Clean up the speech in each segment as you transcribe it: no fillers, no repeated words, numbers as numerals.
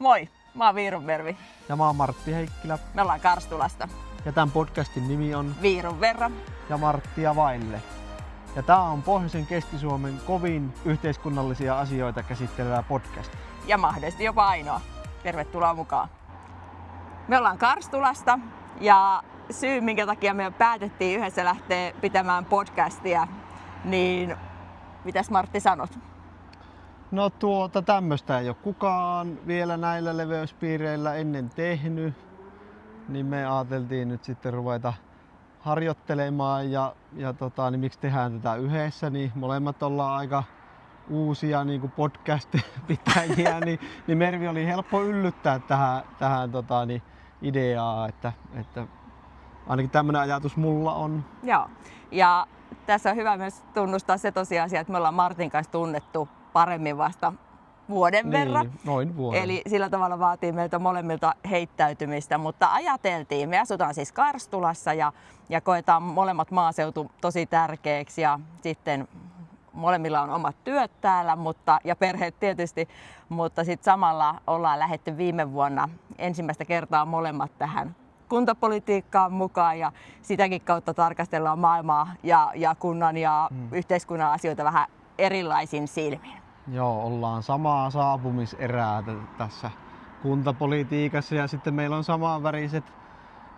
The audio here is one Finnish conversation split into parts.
Moi, mä oon Viirun Mervi. Ja mä oon Martti Heikkilä. Me ollaan Karstulasta. Ja tämän podcastin nimi on Viirun verran. Ja Marttia vaille. Ja tää on Pohjoisen Keski-Suomen kovin yhteiskunnallisia asioita käsittelevä podcast. Ja mahdollisesti jopa ainoa. Tervetuloa mukaan. Me ollaan Karstulasta ja syy minkä takia me päätettiin yhdessä lähteä pitämään podcastia, niin mitäs Martti sanot? No tämmöstä ei ole kukaan vielä näillä leveyspiireillä ennen tehnyt. Niin me ajateltiin nyt sitten ruveta harjoittelemaan niin miksi tehdään tätä yhdessä, niin molemmat ollaan aika uusia niin kuin podcast-pitäjiä, niin Mervi oli helppo yllyttää tähän ideaa, että ainakin tämmöinen ajatus mulla on. Joo, ja tässä on hyvä myös tunnustaa se tosiasia, että me ollaan Martin kanssa tunnettu paremmin vasta vuoden verran. Noin vuoden. Eli sillä tavalla vaatii meiltä molemmilta heittäytymistä, mutta ajateltiin, me asutaan siis Karstulassa ja koetaan molemmat maaseutu tosi tärkeäksi ja sitten molemmilla on omat työt täällä ja perheet tietysti, mutta sitten samalla ollaan lähdetty viime vuonna ensimmäistä kertaa molemmat tähän kuntapolitiikkaan mukaan ja sitäkin kautta tarkastellaan maailmaa ja kunnan ja yhteiskunnan asioita vähän erilaisin silmin. Joo, ollaan samaa saapumiserää tässä kuntapolitiikassa ja sitten meillä on samanväriset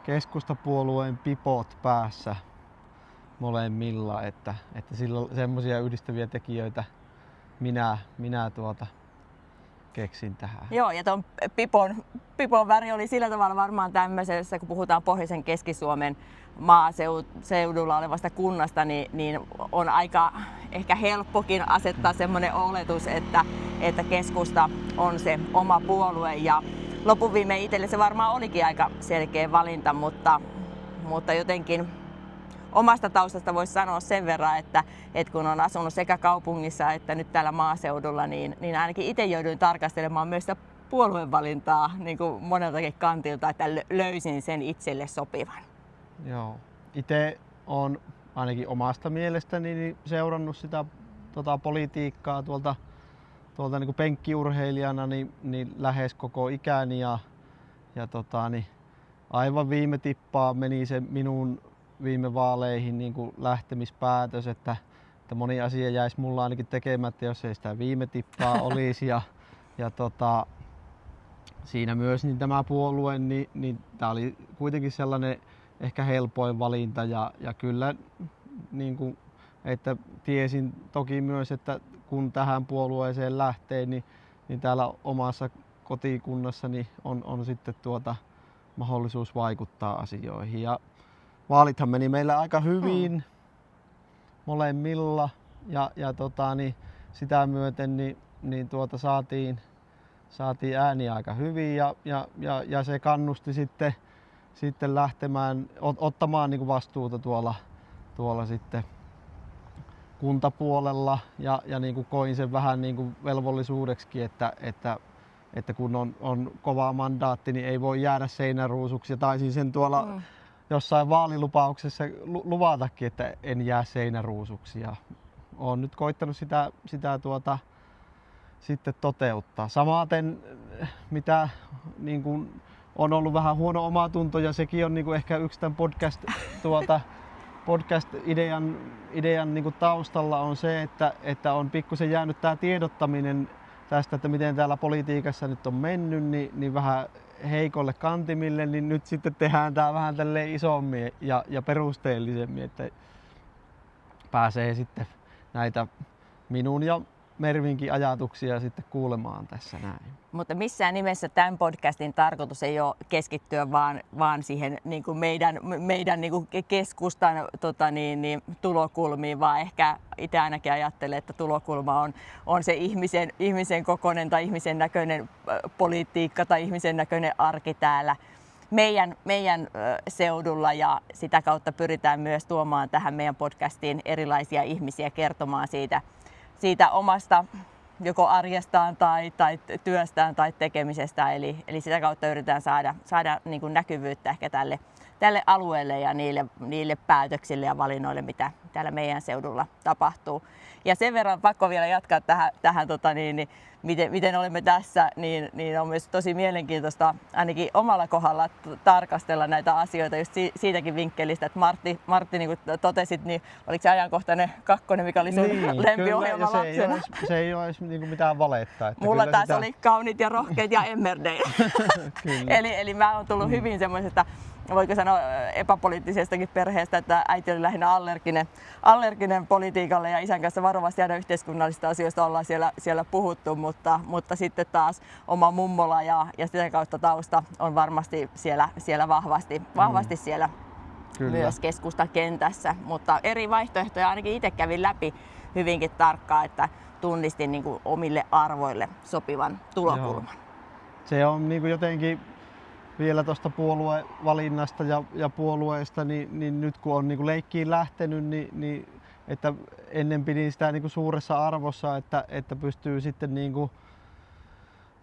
keskustapuolueen pipot päässä molemmilla, että silloin semmoisia yhdistäviä tekijöitä minä keksin tähän. Joo, ja tuon pipon väri oli sillä tavalla varmaan tämmöisessä, kun puhutaan Pohjoisen Keski-Suomen maaseudulla olevasta kunnasta, niin on aika ehkä helppokin asettaa semmoinen oletus, että keskusta on se oma puolue. Ja loppuviimein itselle se varmaan olikin aika selkeä valinta, mutta jotenkin omasta taustasta voisi sanoa sen verran, että kun on asunut sekä kaupungissa että nyt täällä maaseudulla, niin ainakin itse jouduin tarkastelemaan myös sitä puoluevalintaa niin kuin moneltakin kantilta, että löysin sen itselle sopivan. Joo. Itse olen ainakin omasta mielestäni seurannut sitä politiikkaa tuolta niin kuin penkkiurheilijana niin lähes koko ikäni ja aivan viime tippaa meni se minun viime vaaleihin niin kuin lähtemispäätös, että moni asia jäisi mulla ainakin tekemättä, jos ei sitä viime tippaa olisi. Ja siinä myös niin tämä puolue, niin tämä oli kuitenkin sellainen ehkä helpoin valinta ja kyllä niin kuin, että tiesin toki myös, että kun tähän puolueeseen lähtee, niin täällä omassa kotikunnassani on sitten mahdollisuus vaikuttaa asioihin. Ja vaalithan meni meillä aika hyvin molemmilla ja sitä myöten saatiin ääniä aika hyvin ja se kannusti sitten lähtemään ottamaan niin kuin vastuuta tuolla sitten kuntapuolella ja niin kuin koin sen vähän niin kuin velvollisuudeksikin, että kun on kova mandaatti, niin ei voi jäädä seinäruusuksi ja taisin sen tuolla jossain vaalilupauksessa luvatakin, että en jää seinäruusuksi ja olen nyt koittanut sitä sitten toteuttaa. Samaten mitä niin kuin on ollut vähän huono omatunto ja sekin on niin kuin ehkä yksi tämän podcast-idean niin kuin taustalla on se, että on pikkusen jäänyt tämä tiedottaminen tästä, että miten täällä politiikassa nyt on mennyt, niin vähän heikolle kantimille, niin nyt sitten tehdään tämä vähän tälleen isommin ja perusteellisemmin, että pääsee sitten näitä minun ja Mervinkin ajatuksia sitten kuulemaan tässä näin. Mutta missään nimessä tämän podcastin tarkoitus ei ole keskittyä vaan siihen niin kuin meidän niin kuin keskustan tulokulmiin, vaan ehkä itse ainakin ajattelen, että tulokulma on se ihmisen kokoinen tai ihmisen näköinen politiikka tai ihmisen näköinen arki täällä meidän seudulla ja sitä kautta pyritään myös tuomaan tähän meidän podcastiin erilaisia ihmisiä kertomaan siitä omasta joko arjestaan tai työstään tai tekemisestä. Eli sitä kautta yritetään saada niin kuin näkyvyyttä ehkä tälle alueelle ja niille päätöksille ja valinnoille, mitä täällä meidän seudulla tapahtuu. Ja sen verran pakko vielä jatkaa tähän miten olemme tässä, niin on myös tosi mielenkiintoista ainakin omalla kohdalla tarkastella näitä asioita just siitäkin vinkkelistä, että Martti niin kuin totesit, niin oliko se ajankohtainen kakkonen, mikä oli sun lempiohjelma lapsena? Se ei ole edes niin mitään valetta. Että mulla taas oli Kauniit ja rohkeat ja Emmerdale. eli mä oon tullut hyvin semmoisesta, voiko sanoa epäpoliittisestakin perheestä, että äiti oli lähinnä allerginen politiikalle ja isän kanssa varovasti aina yhteiskunnallisista asioista ollaan siellä puhuttu, mutta sitten taas oma mummola ja sitä kautta tausta on varmasti siellä vahvasti siellä Kyllä. myös keskustakentässä, mutta eri vaihtoehtoja ainakin itse kävin läpi hyvinkin tarkkaan, että tunnistin niin kuin omille arvoille sopivan tulokulman. Joo. Se on niin kuin jotenkin vielä tuosta puoluevalinnasta ja puolueesta, niin nyt kun on niin kuin leikkiin lähtenyt, niin että ennen pidin sitä niin kuin suuressa arvossa, että pystyy sitten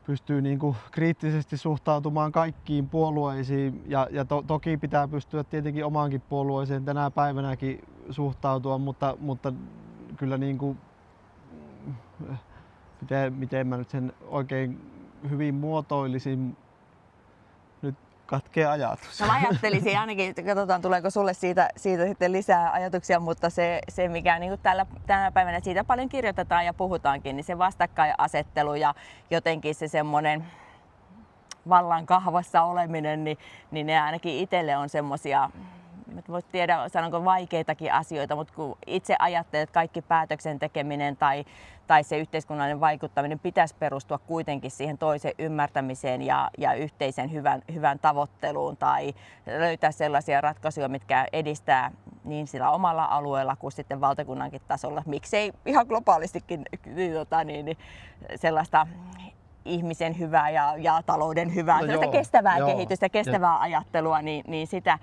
pystyy kriittisesti suhtautumaan kaikkiin puolueisiin ja toki pitää pystyä tietenkin omaankin puolueeseen tänä päivänäkin suhtautua, mutta kyllä niin kuin, miten mä nyt sen oikein hyvin muotoilisin, nyt katkee ajatus. No mä ajattelisin ainakin, katsotaan tuleeko sulle siitä sitten lisää ajatuksia, mutta se mikä niin tänä päivänä siitä paljon kirjoitetaan ja puhutaankin, niin se vastakkainasettelu ja jotenkin se semmoinen vallan kahvassa oleminen, niin ne ainakin itselle on semmoisia, et voi tiedä sanonko vaikeitakin asioita, mutta kun itse ajattelet, että kaikki päätöksen tekeminen tai se yhteiskunnallinen vaikuttaminen pitäisi perustua kuitenkin siihen toisen ymmärtämiseen ja yhteisen hyvän tavoitteluun tai löytää sellaisia ratkaisuja, mitkä edistää niin sillä omalla alueella kuin sitten valtakunnankin tasolla. Miksei ihan globaalistikin sellaista ihmisen hyvää ja talouden hyvää, kestävää kehitystä, kestävää ajattelua, niin sitä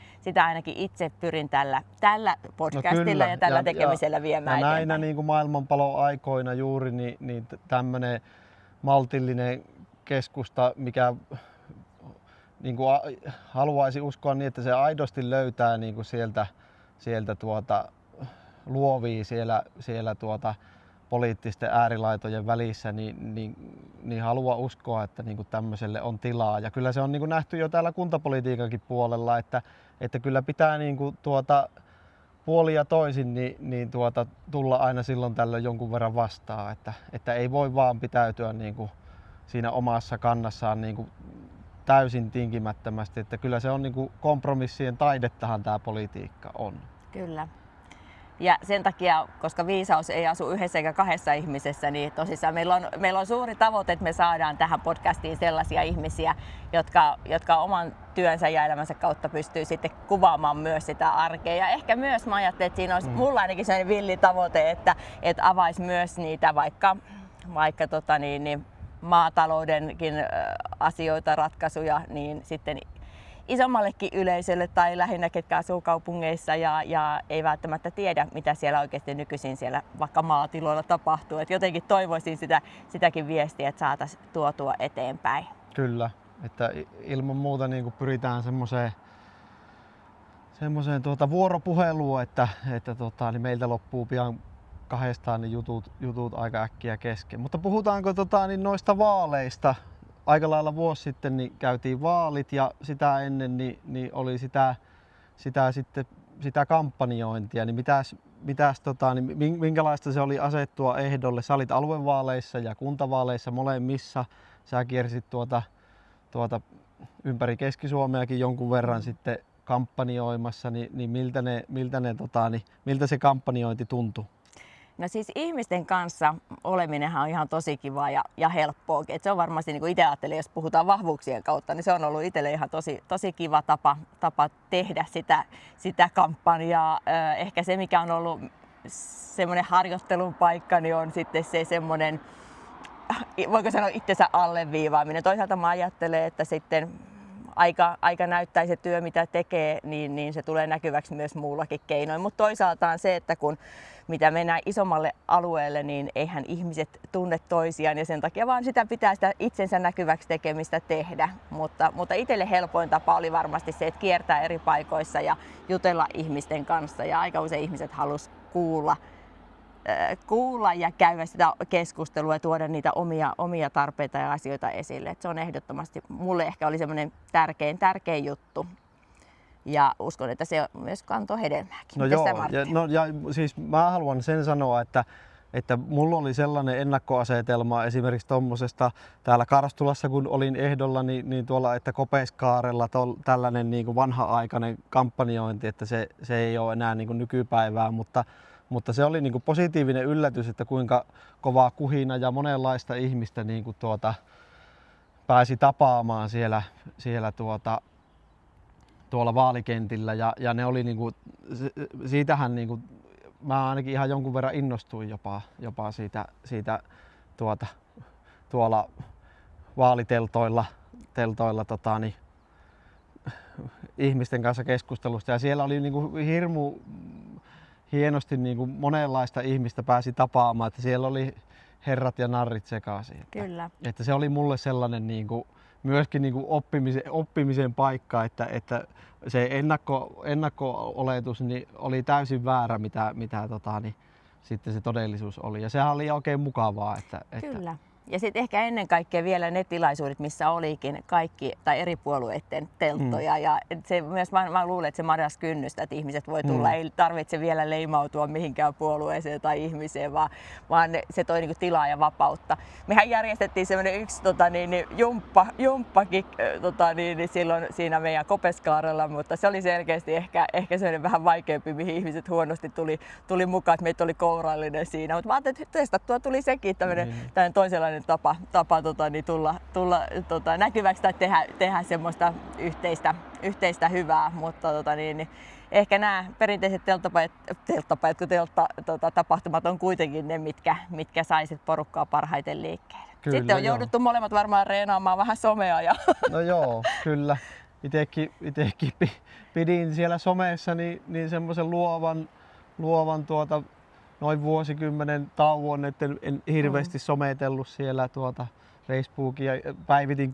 ainakin itse pyrin tällä podcastilla ja tällä tekemisellä viemään eteenpäin. Näinä niin kuin maailmanpalon aikoina juuri niin tämmöinen maltillinen keskusta, mikä niin kuin haluaisi uskoa niin, että se aidosti löytää niin kuin sieltä luovii siellä poliittisten äärilaitojen välissä, niin haluaa uskoa, että niin kuin tämmöiselle on tilaa. Ja kyllä se on niin kuin nähty jo täällä kuntapolitiikankin puolella, että kyllä pitää niin kuin puoli ja toisin tulla aina silloin tällöin jonkun verran vastaan, että ei voi vaan pitäytyä niin kuin siinä omassa kannassaan niin kuin täysin tinkimättömästi, että kyllä se on niin kuin kompromissien taidettahan tämä politiikka on. Kyllä. Ja sen takia, koska viisaus ei asu yhdessä eikä kahdessa ihmisessä, niin tosissaan meillä on suuri tavoite, että me saadaan tähän podcastiin sellaisia ihmisiä, jotka oman työnsä ja elämänsä kautta pystyy sitten kuvaamaan myös sitä arkea. Ja ehkä myös mä ajattelin, että siinä olisi mulla ainakin sellainen villi tavoite, että avaisi myös niitä vaikka maataloudenkin asioita, ratkaisuja, niin sitten isommallekin yleisölle tai lähinnä ketkä asuu kaupungeissa ja ei välttämättä tiedä, mitä siellä oikeasti nykyisin siellä vaikka maatiloilla tapahtuu. Et jotenkin toivoisin sitäkin viestiä, että saataisiin tuotua eteenpäin. Kyllä, että ilman muuta niin kuin pyritään semmoiseen vuoropuheluun, että niin meiltä loppuu pian kahdestaan niin jutut aika äkkiä kesken. Mutta puhutaanko niin noista vaaleista? Aika lailla vuosi sitten niin käytiin vaalit ja sitä ennen niin oli sitä kampanjointia. Niin minkälaista se oli asettua ehdolle? Sä olit aluevaaleissa ja kuntavaaleissa molemmissa. Sä kiersit ympäri Keski-Suomeakin jonkun verran sitten kampanjoimassa. Niin miltä se kampanjointi tuntui? No siis ihmisten kanssa oleminenhan on ihan tosi kiva ja helppoakin. Et se on varmasti, niin kuin itse ajattelin, jos puhutaan vahvuuksien kautta, niin se on ollut itselle ihan tosi kiva tapa tehdä sitä kampanjaa. Ehkä se, mikä on ollut semmoinen harjoittelun paikka, niin on sitten se semmoinen, voiko sanoa itsensä alleviivaaminen. Toisaalta mä ajattelen, että sitten aika näyttää se työ, mitä tekee, niin se tulee näkyväksi myös muullakin keinoin. Mutta toisaalta on se, että kun mitä mennään isommalle alueelle, niin eihän ihmiset tunne toisiaan ja sen takia vaan sitä pitää sitä itsensä näkyväksi tekemistä tehdä. Mutta itselle helpoin tapa oli varmasti se, että kiertää eri paikoissa ja jutella ihmisten kanssa ja aika usein ihmiset halusi kuulla ja käydä sitä keskustelua ja tuoda niitä omia tarpeita ja asioita esille. Et se on ehdottomasti, mulle ehkä oli semmoinen tärkein juttu. Ja uskon, että se myös kantoi hedelmääkin. No joo, ja siis mä haluan sen sanoa, että mulla oli sellainen ennakkoasetelma esimerkiksi tuommoisesta täällä Karstulassa, kun olin ehdolla, niin tuolla, että Kopeiskaarella tällainen niin kuin vanha-aikainen kampanjointi, että se ei ole enää niin kuin nykypäivää, mutta se oli niin kuin positiivinen yllätys, että kuinka kovaa kuhina ja monenlaista ihmistä niin kuin pääsi tapaamaan siellä tuolla vaalikentillä ja ne oli niinku, siitähän niinku, mä ainakin ihan jonkun verran innostuin jopa siitä tuolla vaaliteltoilla ihmisten kanssa keskustelusta ja siellä oli niinku hirmu hienosti niinku monenlaista ihmistä pääsi tapaamaan, että siellä oli herrat ja narrit sekaisin. Kyllä. Että se oli mulle sellainen niinku myöskin niin kuin oppimisen paikka, että se ennakko-oletus niin oli täysin väärä, mitä sitten se todellisuus oli. Ja sehän oli oikein mukavaa. Kyllä. Ja sitten ehkä ennen kaikkea vielä ne tilaisuudet, missä olikin kaikki tai eri puolueiden telttoja. Ja se myös, mä luulen, että se madas kynnystä, että ihmiset voi tulla, ei tarvitse vielä leimautua mihinkään puolueeseen tai ihmiseen, vaan se toi niinku tilaa ja vapautta. Mehän järjestettiin semmoinen yksi jumppakin silloin siinä meidän Kopeskaarella, mutta se oli selkeästi ehkä semmoinen vähän vaikeampi, mihin ihmiset huonosti tuli mukaan, että meitä oli kourallinen siinä. Mutta mä ajattelin, että testattua tuli sekin tämmöinen toisenlainen tapa tulla näkyväksi tai tehdä semmoista yhteistä hyvää, mutta ehkä nämä perinteiset tapahtumat on kuitenkin ne, mitkä saisit porukkaa parhaiten liikkeelle. Kyllä, sitten on jouduttu molemmat varmaan reenaamaan vähän somea. No joo, kyllä. Itekin pidin siellä somessa niin semmoisen luovan noin vuosikymmenen tauon, että en hirveästi sometellut siellä Facebookia. Päivitin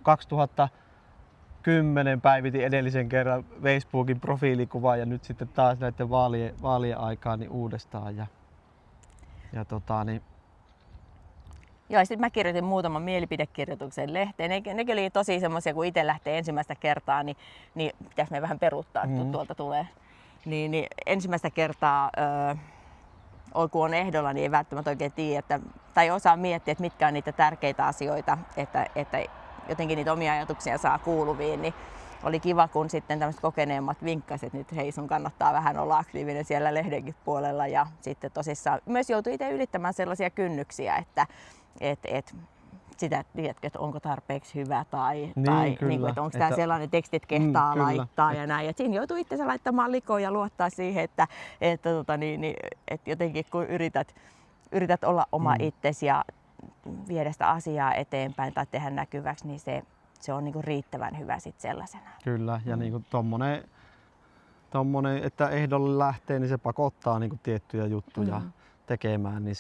2010 päivitin edellisen kerran Facebookin profiilikuvaa ja nyt sitten taas näiden vaalien aikaan niin uudestaan. Joo, sitten mä kirjoitin muutaman mielipidekirjoituksen lehteen. Nekin oli tosi semmoisia, kun itse lähtee ensimmäistä kertaa, niin pitäisi me vähän peruuttaa, että tuolta tulee. Niin ensimmäistä kertaa kun on ehdolla, niin ei välttämättä oikein tiedä, tai osaa miettiä, että mitkä on niitä tärkeitä asioita, että jotenkin niitä omia ajatuksia saa kuuluviin. Niin oli kiva, kun sitten tämmöiset kokeneemmat vinkkasivat, että nyt hei, sun kannattaa vähän olla aktiivinen siellä lehdenkin puolella. Ja sitten tosissaan myös joutui itse ylittämään sellaisia kynnyksiä, että sitä, tiedätkö, että onko tarpeeksi hyvä tai että onko tämä sellainen tekstit kehtaa laittaa ja näin. Et siinä joutuu itsensä laittamaan likoon ja luottaa siihen, että jotenkin kun yrität olla oma itsesi ja viedä sitä asiaa eteenpäin tai tehdä näkyväksi, niin se on niinku riittävän hyvä sit sellaisena. Kyllä, ja niinku tommonen, että ehdolle lähtee, niin se pakottaa niinku tiettyjä juttuja tekemään, niin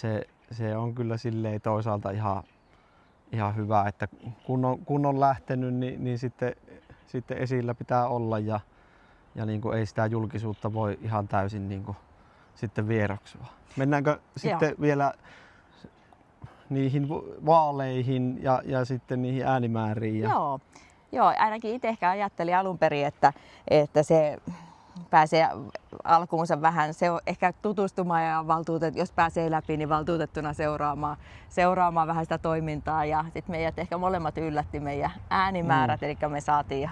se on kyllä silleen toisaalta ihan hyvä, että kun on lähtenyt, niin sitten esillä pitää olla ja niin kuin ei sitä julkisuutta voi ihan täysin niin kuin sitten vieroksua. Mennäänkö sitten vielä niihin vaaleihin ja sitten niihin äänimääriin? Joo, ainakin itse ehkä ajattelin alun perin, että se pääsee alkuunsa vähän ehkä tutustumaan ja jos pääsee läpi, niin valtuutettuna seuraamaan vähän sitä toimintaa. Ja sitten meidät ehkä molemmat yllätti meidän äänimäärät, eli me saatiin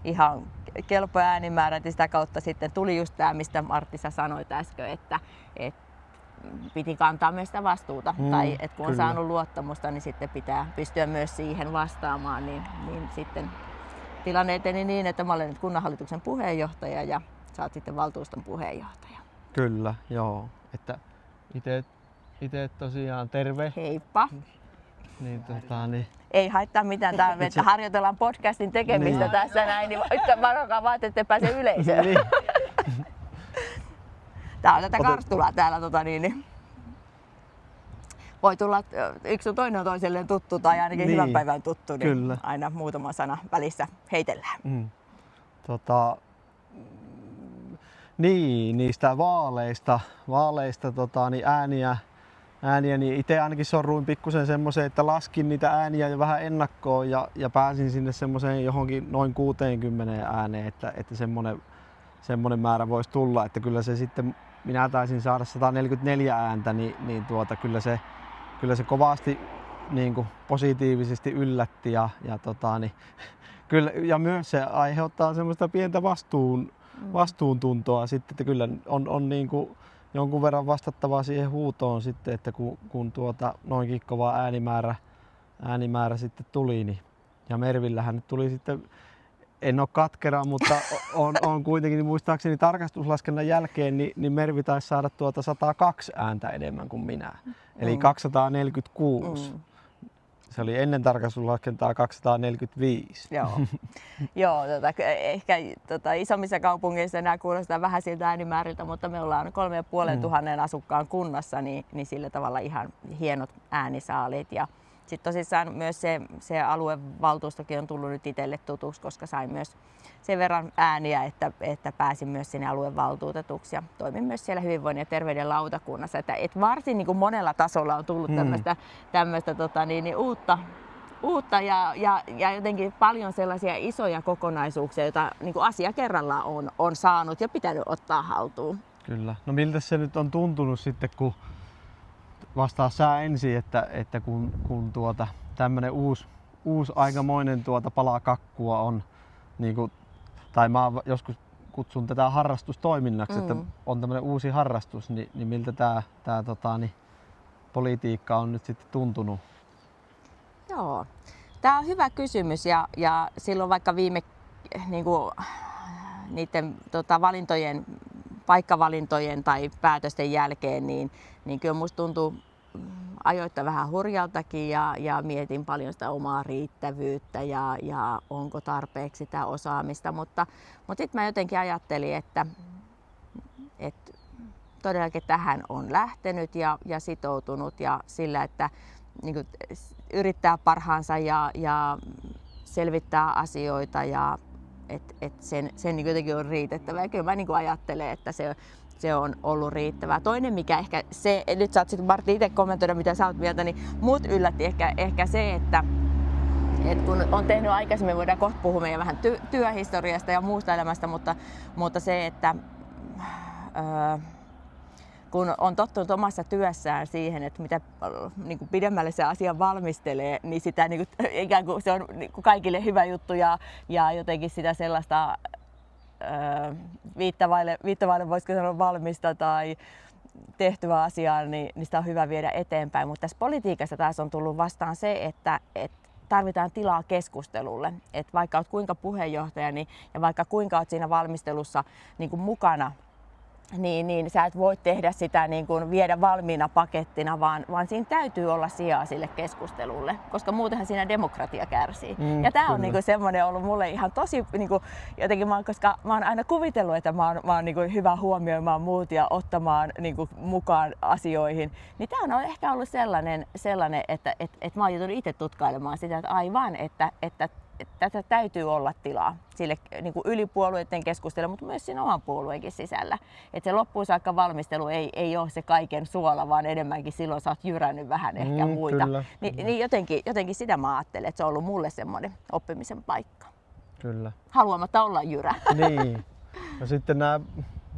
ihan kelpo äänimäärät ja sitä kautta sitten tuli just tämä, mistä Martti sä sanoit äsken, että piti kantaa myös sitä vastuuta. Tai että kun on saanut luottamusta, niin sitten pitää pystyä myös siihen vastaamaan. Niin sitten tilanne eteni niin, että mä olen nyt kunnanhallituksen puheenjohtaja ja sä oot sitten valtuuston puheenjohtaja. Kyllä, joo. Että itse tosiaan terve. Heippa. Niin, ei haittaa mitään, että harjoitellaan podcastin tekemistä tässä näin, niin varokaa vaan, ettei pääse yleisöön. Niin. Tää on tätä Karttulaa täällä voi tulla, yksi on toinen on toiselleen tuttu tai ainakin hyvän päivän tuttu, niin kyllä. Aina muutama sana välissä heitellään. Niin, niistä vaaleista niin ääniä, niin itse ainakin sorruin pikkusen semmoiseen, että laskin niitä ääniä jo vähän ennakkoon ja pääsin sinne semmoiseen johonkin noin 60 ääneen, että semmoinen määrä voisi tulla, että kyllä se sitten, minä taisin saada 144 ääntä, niin kyllä se kovasti niin kuin positiivisesti yllätti kyllä, ja myös se aiheuttaa semmoista pientä vastuuntuntoa sitten, että kyllä on niin kuin jonkun verran vastattavaa siihen huutoon sitten, että kun noinkin kova äänimäärä sitten tuli, niin, ja Mervillähän nyt tuli sitten, en ole katkera, mutta on kuitenkin, niin muistaakseni tarkastuslaskennan jälkeen, niin Mervi taisi saada 102 ääntä enemmän kuin minä, eli 246. Se oli ennen tarkastuslaskentaa 245. Joo, ehkä isommissa kaupungeissa nämä kuulostaa vähän siltä äänimääriltä, mutta me ollaan 3500 asukkaan kunnassa, niin sillä tavalla ihan hienot äänisaalit. Ja sitten tosissaan myös se aluevaltuustokin on tullut nyt itselle tutuksi, koska sain myös sen verran ääniä, että pääsin myös sinne aluevaltuutetuksi ja toimin myös siellä hyvinvoinnin ja terveyden lautakunnassa. Että varsin niin kuin monella tasolla on tullut tämmöistä uutta ja jotenkin paljon sellaisia isoja kokonaisuuksia, joita niin kuin asia kerrallaan on saanut ja pitänyt ottaa haltuun. Kyllä. No miltä se nyt on tuntunut sitten, kun vastaa sä ensin, että kun tämmöinen uusi aikamoinen pala kakkua on, niin kuin, tai mä joskus kutsun tätä harrastustoiminnaksi, että on tämmöinen uusi harrastus, niin miltä tää politiikka on nyt sitten tuntunut? Joo, tämä on hyvä kysymys ja silloin vaikka viime niiden paikkavalintojen tai päätösten jälkeen, niin kyllä musta tuntuu ajoittain vähän hurjaltakin ja mietin paljon sitä omaa riittävyyttä ja onko tarpeeksi sitä osaamista, mutta sitten mä jotenkin ajattelin, että todellakin tähän on lähtenyt ja sitoutunut ja sillä, että niin kuin yrittää parhaansa ja selvittää asioita ja sen niin jotenkin on riitettävä. Ja kyllä mä niin kuin ajattelen, että se on ollut riittävää. Toinen mikä ehkä se, nyt saat sitten Martti itse kommentoida mitä sä oot mieltä, niin mut yllätti ehkä se, että kun on tehnyt aikaisemmin, voidaan kohta puhua meidän vähän työhistoriasta ja muusta elämästä, mutta se, että kun on tottunut omassa työssään siihen, että mitä niin kuin pidemmälle se asia valmistelee, niin sitä niin kuin, ikään kuin se on niin kuin kaikille hyvä juttu ja jotenkin sitä sellaista viittavaille voisiko sanoa valmista tai tehtyä asiaa, niin sitä on hyvä viedä eteenpäin. Mutta tässä politiikassa taas on tullut vastaan se, että tarvitaan tilaa keskustelulle. Että vaikka olet kuinka puheenjohtaja ja vaikka kuinka olet siinä valmistelussa niin kuin mukana, niin sä et voi tehdä sitä niin kuin viedä valmiina pakettina, vaan siinä täytyy olla sijaa sille keskustelulle, koska muutenhan siinä demokratia kärsii. Ja tämä on niin kuin semmoinen ollut mulle ihan tosi, niin kuin, jotenkin koska mä oon aina kuvitellut, että mä oon niin kuin hyvä huomioimaan muut ja ottamaan niin kuin mukaan asioihin, niin tämä on ehkä ollut sellainen että mä oon joutunut itse tutkailemaan sitä, että aivan, että tätä täytyy olla tilaa sille niin kuin yli puolueiden keskustella, mutta myös siinä oman puolueenkin sisällä. Että se loppuun saakka valmistelu ei ole se kaiken suola, vaan enemmänkin silloin sä oot jyrännyt vähän ehkä muita. Niin jotenkin sitä mä ajattelen, että se on ollut mulle semmoinen oppimisen paikka. Kyllä. Haluamatta olla jyrä. Niin. No sitten nämä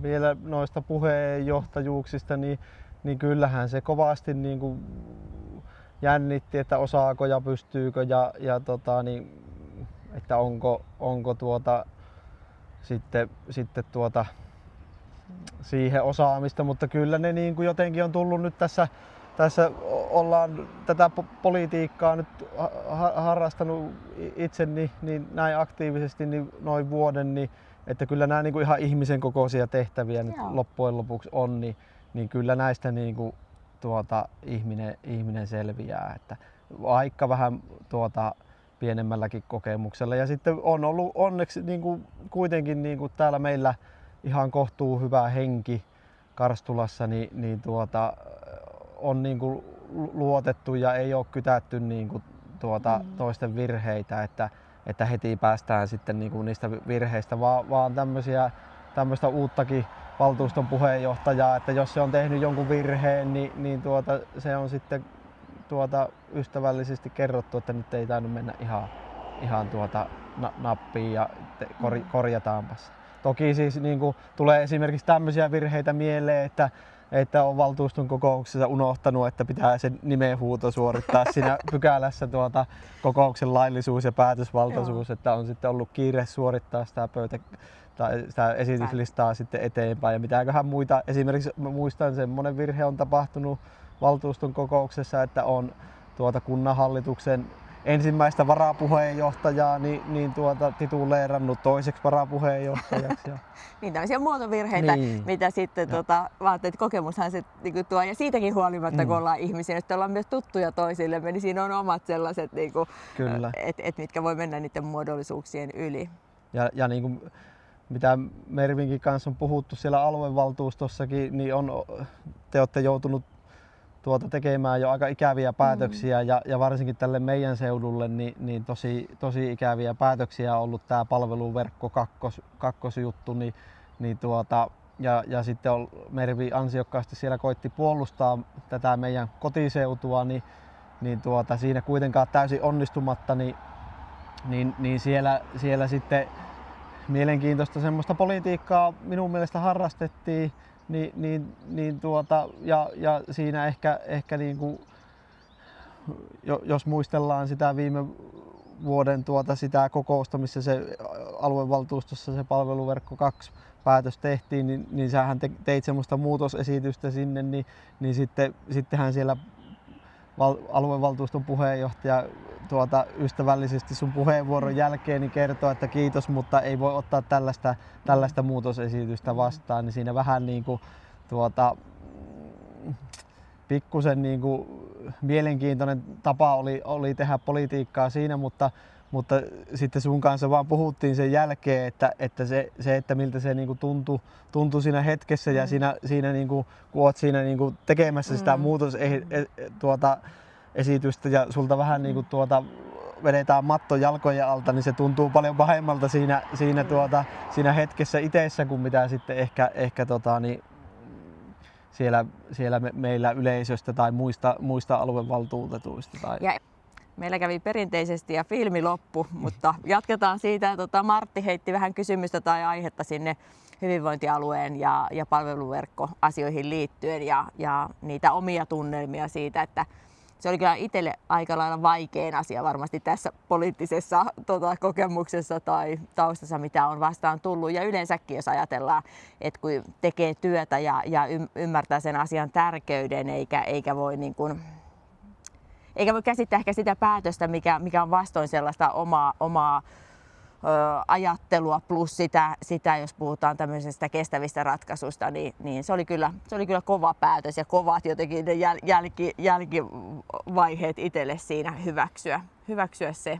vielä noista puheenjohtajuuksista, niin kyllähän se kovasti niin kuin jännitti, että osaako ja pystyykö ja että onko sitten siihen osaamista, mutta kyllä ne niin kuin jotenkin on tullut nyt tässä ollaan tätä politiikkaa nyt harrastanut itse niin näin aktiivisesti niin noin vuoden, niin että kyllä nämä niin kuin ihan ihmisen kokoisia tehtäviä nyt loppujen lopuksi on, niin kyllä näistä niin kuin ihminen selviää. Että vaikka vähän pienemmälläkin kokemuksella. Ja sitten on ollut onneksi niin kuin, kuitenkin niin kuin täällä meillä ihan kohtuu hyvä henki Karstulassa, niin on niin kuin luotettu ja ei ole kytätty niin kuin toisten virheitä, että heti päästään sitten niin kuin niistä virheistä, vaan tämmöistä uuttakin valtuuston puheenjohtajaa, että jos se on tehnyt jonkun virheen, niin se on sitten ystävällisesti kerrottu, että nyt ei tainnut mennä ihan nappiin ja korjataanpas. Toki siis niin kuin tulee esimerkiksi tämmöisiä virheitä mieleen, että on valtuuston kokouksessa unohtanut, että pitää se nimenhuuto suorittaa siinä pykälässä kokouksen laillisuus ja päätösvaltaisuus, että on sitten ollut kiire suorittaa sitä sitä esityslistaa sitten eteenpäin. Ja mitäköhän muita, esimerkiksi muistan semmoinen virhe on tapahtunut valtuuston kokouksessa, että on kunnanhallituksen ensimmäistä varapuheenjohtajaa tituleerannut toiseksi varapuheenjohtajaksi. Niin tämmöisiä muotovirheitä, niin. mitä sitten vaatteet kokemushan se niin tuo. Ja siitäkin huolimatta, kun ollaan ihmisiä, että ollaan myös tuttuja toisillemme, niin siinä on omat sellaiset, niin mitkä voi mennä niiden muodollisuuksien yli. Ja niin kuin, mitä Mervinkin kanssa on puhuttu siellä aluevaltuustossakin, niin te olette joutunut tekemään jo aika ikäviä päätöksiä ja varsinkin tälle meidän seudulle niin tosi ikäviä päätöksiä on ollut tämä palveluverkko kakkosjuttu ja sitten Mervi ansiokkaasti siellä koitti puolustaa tätä meidän kotiseutua niin siinä kuitenkaan täysin onnistumatta niin siellä sitten mielenkiintoista semmoista politiikkaa minun mielestä harrastettiin. Ja siinä ehkä niin kuin, jos muistellaan sitä viime vuoden sitä kokousta, missä se aluevaltuustossa se palveluverkko 2 päätös tehtiin, niin sähän teit semmoista muutosesitystä sinne, niin sittenhän siellä aluevaltuuston puheenjohtaja ystävällisesti sun puheenvuoron jälkeen niin kertoo, että kiitos, mutta ei voi ottaa tällaista muutosesitystä vastaan, niin siinä vähän niin kuin pikkusen niin kuin mielenkiintoinen tapa oli tehdä politiikkaa siinä, mutta sitten sun kanssa vaan puhuttiin sen jälkeen, että miltä se niin kuin tuntui siinä hetkessä ja siinä niin kuin, kun oot siinä niin kuin tekemässä sitä muutosesitystä ja sulta vähän niin kuin vedetään matto jalkojen alta, niin se tuntuu paljon pahemmalta siinä hetkessä itsessä kuin mitä sitten ehkä siellä meillä yleisöstä tai muista aluevaltuutetuista. Ja meillä kävi perinteisesti ja filmi loppu, mutta jatketaan siitä. Martti heitti vähän kysymystä tai aihetta sinne hyvinvointialueen ja palveluverkkoasioihin liittyen ja niitä omia tunnelmia siitä, että se oli kyllä itselle aika lailla vaikein asia varmasti tässä poliittisessa kokemuksessa tai taustassa, mitä on vastaan tullut. Ja yleensäkin, jos ajatellaan, että kun tekee työtä ja ymmärtää sen asian tärkeyden, eikä voi käsittää ehkä sitä päätöstä, mikä on vastoin sellaista omaa ajattelua plus sitä, jos puhutaan tämmöisestä kestävistä ratkaisusta, niin se oli kyllä kova päätös ja kovat jotenkin ne jälkivaiheet itselle siinä hyväksyä se.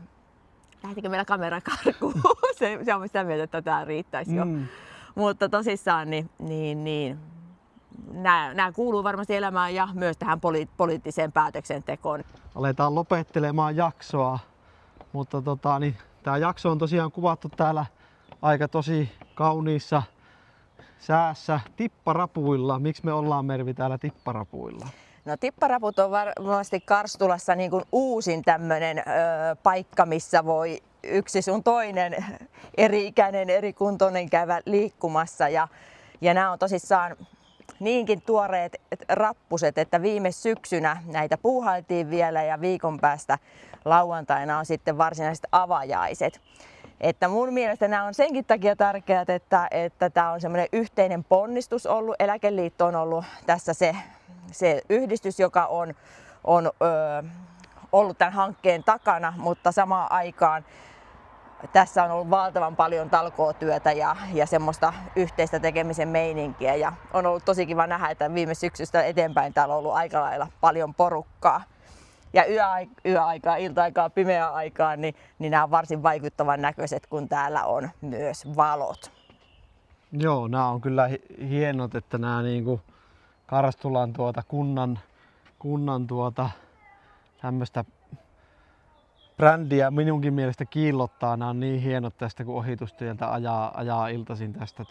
Lähtikö meillä kamera karkuun? Se on sitä mieltä, että tämä riittäisi jo. Mutta tosissaan niin nämä kuuluu varmasti elämään ja myös tähän poliittiseen päätöksentekoon. Aletaan lopettelemaan jaksoa, mutta tämä jakso on tosiaan kuvattu täällä aika tosi kauniissa säässä tipparapuilla. Miksi me ollaan, Mervi, täällä tipparapuilla? No tipparaput on varmasti Karstulassa niin kuin uusin tämmöinen paikka, missä voi yksi sun toinen eri-ikäinen, eri kuntoinen käydä liikkumassa. Ja nämä on tosissaan niinkin tuoreet rappuset, että viime syksynä näitä puuhailtiin vielä ja viikon päästä lauantaina on sitten varsinaiset avajaiset. Että mun mielestä nämä on senkin takia tärkeät, että tämä on semmoinen yhteinen ponnistus ollut. Eläkeliitto on ollut tässä se yhdistys, joka on ollut tämän hankkeen takana, mutta samaan aikaan tässä on ollut valtavan paljon talkootyötä ja semmoista yhteistä tekemisen meininkiä. Ja on ollut tosi kiva nähdä, että viime syksystä eteenpäin täällä on ollut aika lailla paljon porukkaa. ja yöaikaa, ilta-aikaa, pimeää aikaa, niin nämä on varsin vaikuttavan näköiset, kun täällä on myös valot. Joo, nämä on kyllä hienot, että nämä niinku Karstulan kunnan tämmöistä brändiä minunkin mielestä kiillottaa. Nämä on niin hienot tästä, kun ohitustieltä ajaa iltaisin tästä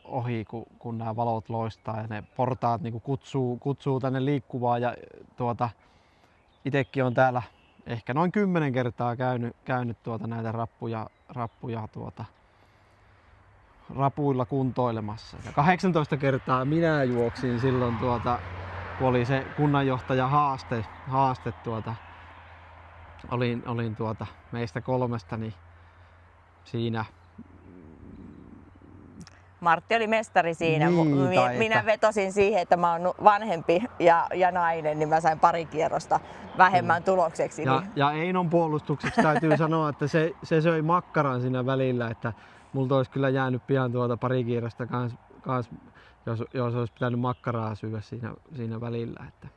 ohi, kun nämä valot loistaa ja ne portaat niinku kutsuu tänne liikkuvaa. Ja itsekin on täällä ehkä noin 10 kertaa käynyt näitä rappuja rapuilla kuntoilemassa. Ja 18 kertaa minä juoksin silloin, kun oli se kunnanjohtaja haaste olin meistä 3, niin siinä. Martti oli mestari siinä. Niin, Minä vetosin siihen, että mä oon vanhempi ja nainen, niin mä sain pari kierrosta vähemmän tulokseksi. Ja Einon puolustukseksi täytyy sanoa, että se söi makkaran siinä välillä, että multa olisi kyllä jäänyt pian pari kierrosta kans jos olisi pitänyt makkaraa syödä siinä välillä. Että.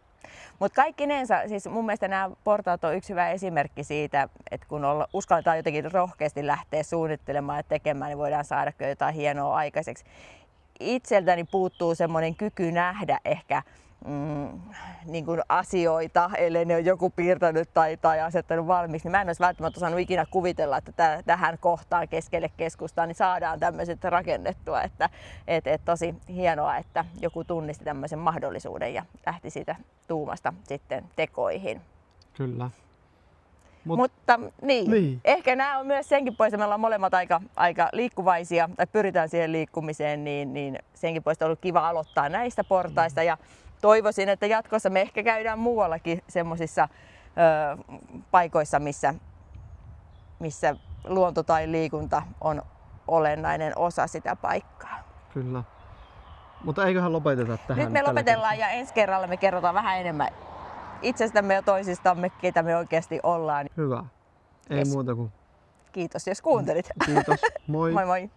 Mutta kaikkinensa, siis mun mielestä nämä portaat on yksi hyvä esimerkki siitä, että kun uskalletaan jotenkin rohkeasti lähteä suunnittelemaan ja tekemään, niin voidaan saada kyllä jotain hienoa aikaiseksi. Itseltäni puuttuu semmoinen kyky nähdä ehkä niin kuin asioita, ellei ne ole joku piirtänyt tai asettanut valmiiksi, niin mä en olisi välttämättä osannut ikinä kuvitella, että tähän kohtaan keskelle keskustaa niin saadaan tämmöiset rakennettua. Että tosi hienoa, että joku tunnisti tämmöisen mahdollisuuden ja lähti siitä tuumasta sitten tekoihin. Kyllä. Mutta niin. Ehkä nämä on myös senkin puolesta, me ollaan molemmat aika liikkuvaisia tai pyritään siihen liikkumiseen, niin senkin puolesta on ollut kiva aloittaa näistä portaista ja toivoisin, että jatkossa me ehkä käydään muuallakin semmoisissa paikoissa, missä luonto tai liikunta on olennainen osa sitä paikkaa. Kyllä. Mutta eiköhän lopeteta tähän. Nyt me lopetellaan ja ensi kerralla me kerrotaan vähän enemmän itsestämme ja toisistamme, ketä me oikeasti ollaan. Hyvä. Ei muuta kuin. Kiitos, jos kuuntelit. Kiitos. Moi. Moi moi.